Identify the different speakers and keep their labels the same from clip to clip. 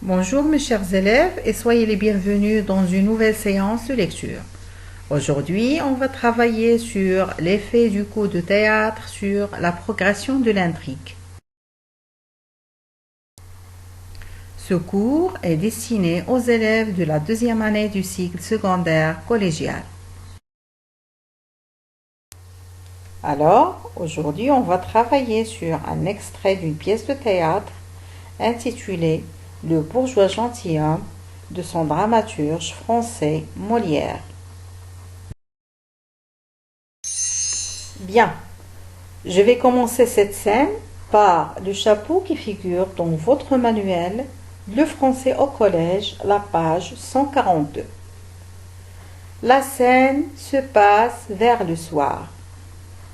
Speaker 1: Bonjour mes chers élèves et soyez les bienvenus dans une nouvelle séance de lecture. Aujourd'hui, on va travailler sur l'effet du coup de théâtre sur la progression de l'intrigue. Ce cours est destiné aux élèves de la deuxième année du cycle secondaire collégial. Alors, aujourd'hui, on va travailler sur un extrait d'une pièce de théâtre intitulée Le bourgeois gentilhomme de son dramaturge français Molière. Bien, je vais commencer cette scène par le chapeau qui figure dans votre manuel Le français au collège, la page 142. La scène se passe vers le soir,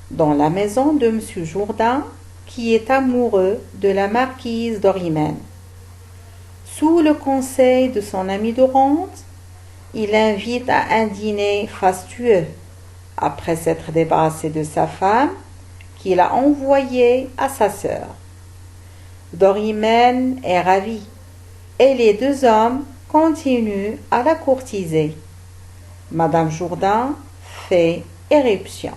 Speaker 1: dans la maison de M. Jourdain, qui est amoureux de la marquise d'Orimène. Sous le conseil de son ami Dorante, il invite à un dîner fastueux, après s'être débarrassé de sa femme, qu'il a envoyée à sa sœur. Dorimène est ravie, et les deux hommes continuent à la courtiser. Madame Jourdain fait éruption.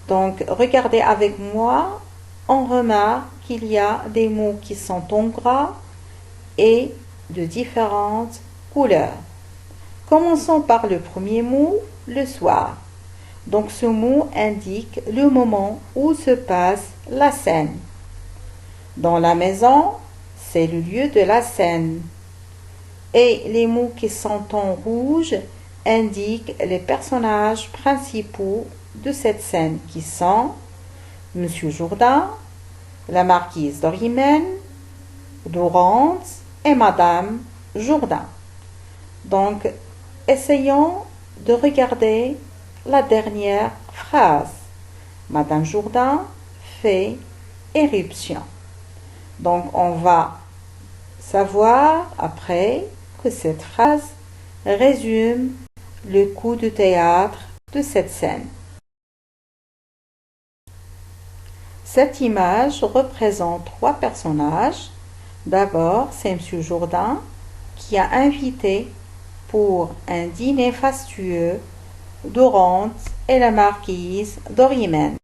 Speaker 1: Donc, regardez avec moi, on remarque qu'il y a des mots qui sont en gras et de différentes couleurs. Commençons par le premier mot, le soir. Donc, ce mot indique le moment où se passe la scène. Dans la maison, c'est le lieu de la scène. Et les mots qui sont en rouge indiquent les personnages principaux de cette scène qui sont M. Jourdain, la marquise d'Orimène, Dorante et Madame Jourdain. Donc, essayons de regarder la dernière phrase. Madame Jourdain fait éruption. Donc, on va savoir après que cette phrase résume le coup de théâtre de cette scène. Cette image représente trois personnages. D'abord, c'est M. Jourdain qui a invité pour un dîner fastueux Dorante et la marquise d'Orimène.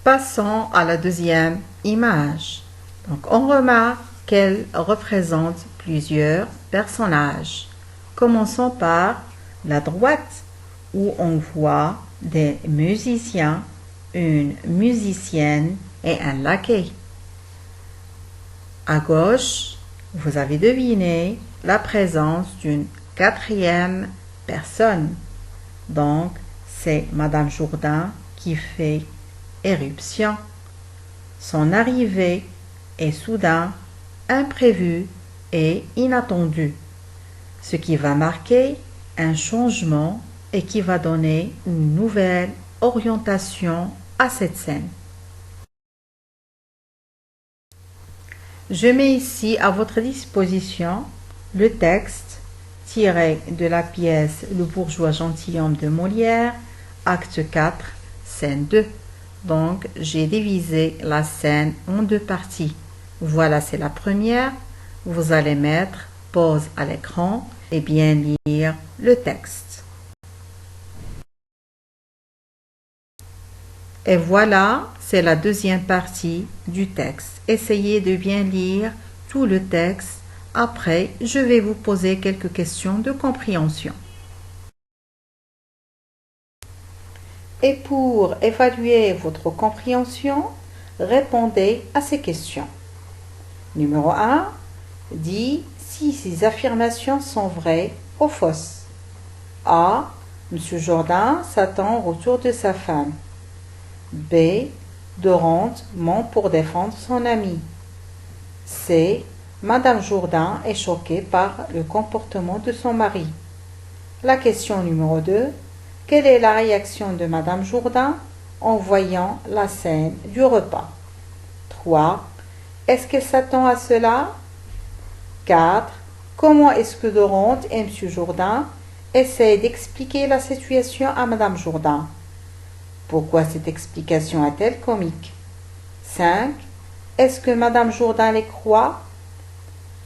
Speaker 1: Passons à la deuxième image. Donc, on remarque qu'elle représente plusieurs personnages. Commençons par la droite, où on voit des musiciens, une musicienne et un laquais. À gauche, vous avez deviné la présence d'une quatrième personne. Donc, c'est Madame Jourdain qui fait éruption. Son arrivée est soudain, imprévue et inattendue, ce qui va marquer un changement et qui va donner une nouvelle orientation à cette scène. Je mets ici à votre disposition le texte tiré de la pièce Le bourgeois gentilhomme de Molière, acte 4, scène 2. Donc, j'ai divisé la scène en deux parties. Voilà, c'est la première. Vous allez mettre pause à l'écran et bien lire le texte. Et voilà, c'est la deuxième partie du texte. Essayez de bien lire tout le texte. Après, je vais vous poser quelques questions de compréhension. Et pour évaluer votre compréhension, répondez à ces questions. Numéro 1. Dis si ces affirmations sont vraies ou fausses. A. M. Jourdain s'attend au retour de sa femme. B. Dorante ment pour défendre son ami. C. Madame Jourdain est choquée par le comportement de son mari. La question numéro 2. Quelle est la réaction de Madame Jourdain en voyant la scène du repas? 3. Est-ce qu'elle s'attend à cela? 4. Comment est-ce que Dorante et M. Jourdain essaient d'expliquer la situation à Madame Jourdain? Pourquoi cette explication est-elle comique? 5. Est-ce que Madame Jourdain les croit?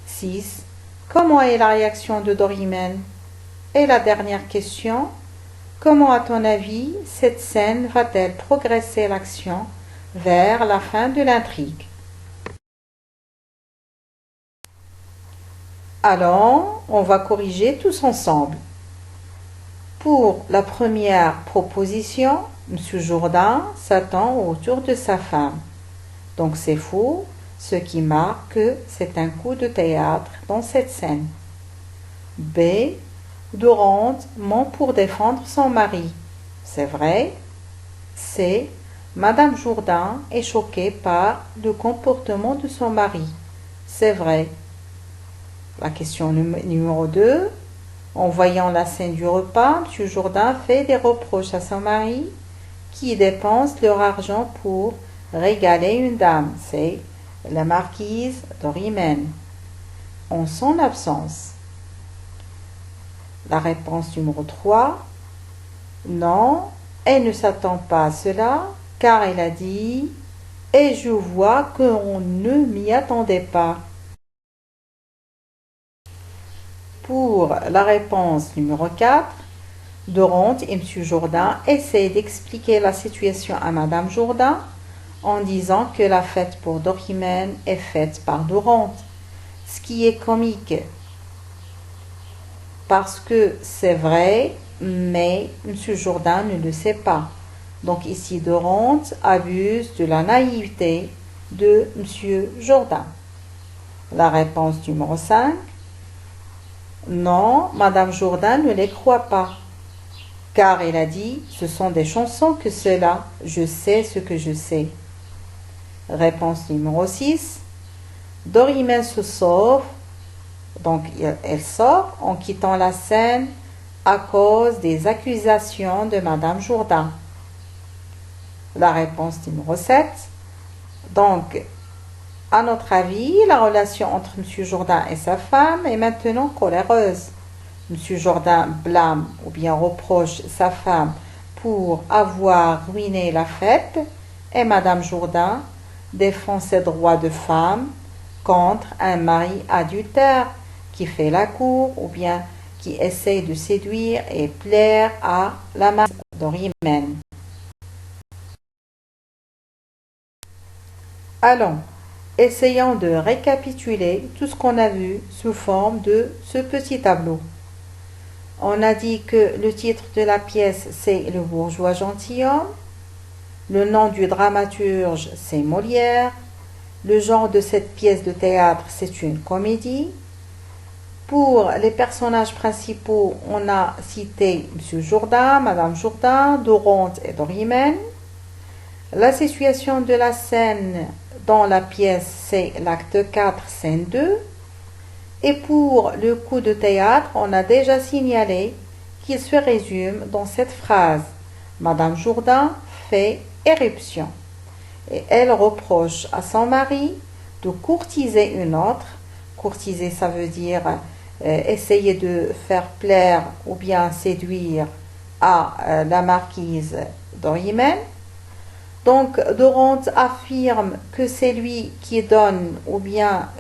Speaker 1: 6. Comment est la réaction de Dorimène? Et la dernière question, comment à ton avis cette scène va-t-elle progresser l'action vers la fin de l'intrigue? Alors, on va corriger tous ensemble. Pour la première proposition, M. Jourdain s'attend autour de sa femme. Donc c'est faux, ce qui marque que c'est un coup de théâtre dans cette scène. B. Dorante ment pour défendre son mari. C'est vrai. C. Madame Jourdain est choquée par le comportement de son mari. C'est vrai. La question numéro 2. En voyant la scène du repas, M. Jourdain fait des reproches à son mari qui dépense leur argent pour régaler une dame. C'est la marquise Dorimène. En son absence. La réponse numéro 3. Non, elle ne s'attend pas à cela car elle a dit « Et je vois qu'on ne m'y attendait pas ». Pour la réponse numéro 4, Dorante et M. Jourdain essaient d'expliquer la situation à Madame Jourdain en disant que la fête pour Dorimène est faite par Dorante, ce qui est comique parce que c'est vrai, mais M. Jourdain ne le sait pas. Donc ici, Dorante abuse de la naïveté de M. Jourdain. La réponse numéro 5. Non, Madame Jourdain ne les croit pas. Car elle a dit, ce sont des chansons que cela, je sais ce que je sais. Réponse numéro 6. Dorimène se sauve, donc elle sort en quittant la scène à cause des accusations de Madame Jourdain. La réponse numéro 7. Donc, à notre avis, la relation entre M. Jourdain et sa femme est maintenant coléreuse. M. Jourdain blâme ou bien reproche sa femme pour avoir ruiné la fête et Madame Jourdain défend ses droits de femme contre un mari adultère qui fait la cour ou bien qui essaye de séduire et plaire à la marquise Dorimène. Allons, essayons de récapituler tout ce qu'on a vu sous forme de ce petit tableau. On a dit que le titre de la pièce, c'est Le bourgeois gentilhomme. Le nom du dramaturge, c'est Molière. Le genre de cette pièce de théâtre, c'est une comédie. Pour les personnages principaux, on a cité M. Jourdain, Madame Jourdain, Dorante et Dorimène. La situation de la scène dans la pièce, c'est l'acte 4, scène 2. Et pour le coup de théâtre, on a déjà signalé qu'il se résume dans cette phrase. Madame Jourdain fait éruption. Et elle reproche à son mari de courtiser une autre. Courtiser, ça veut dire essayer de faire plaire ou bien séduire à la marquise Dorimène. Donc, Dorante affirme que c'est lui qui donne ou bien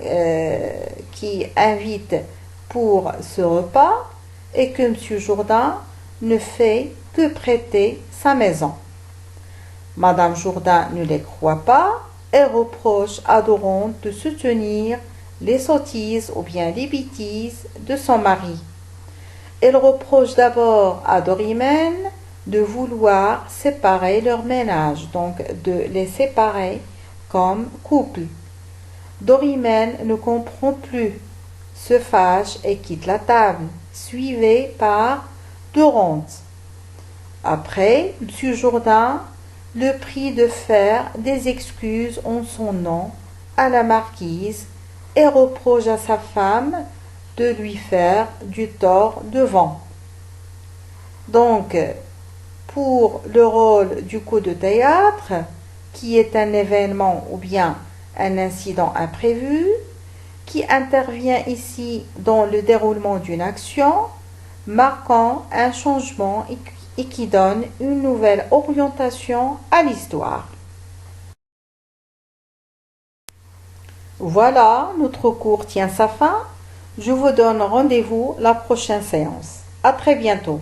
Speaker 1: qui invite pour ce repas et que M. Jourdain ne fait que prêter sa maison. Madame Jourdain ne les croit pas et reproche à Dorante de soutenir les sottises ou bien les bêtises de son mari. Elle reproche d'abord à Dorimène de vouloir séparer leur ménage, donc de les séparer comme couple. Dorimène ne comprend plus, se fâche et quitte la table, suivie par Dorante. Après, M. Jourdain le prie de faire des excuses en son nom à la marquise et reproche à sa femme de lui faire du tort devant. Donc, pour le rôle du coup de théâtre, qui est un événement ou bien un incident imprévu, qui intervient ici dans le déroulement d'une action, marquant un changement et qui donne une nouvelle orientation à l'histoire. Voilà, notre cours tient sa fin. Je vous donne rendez-vous la prochaine séance. À très bientôt.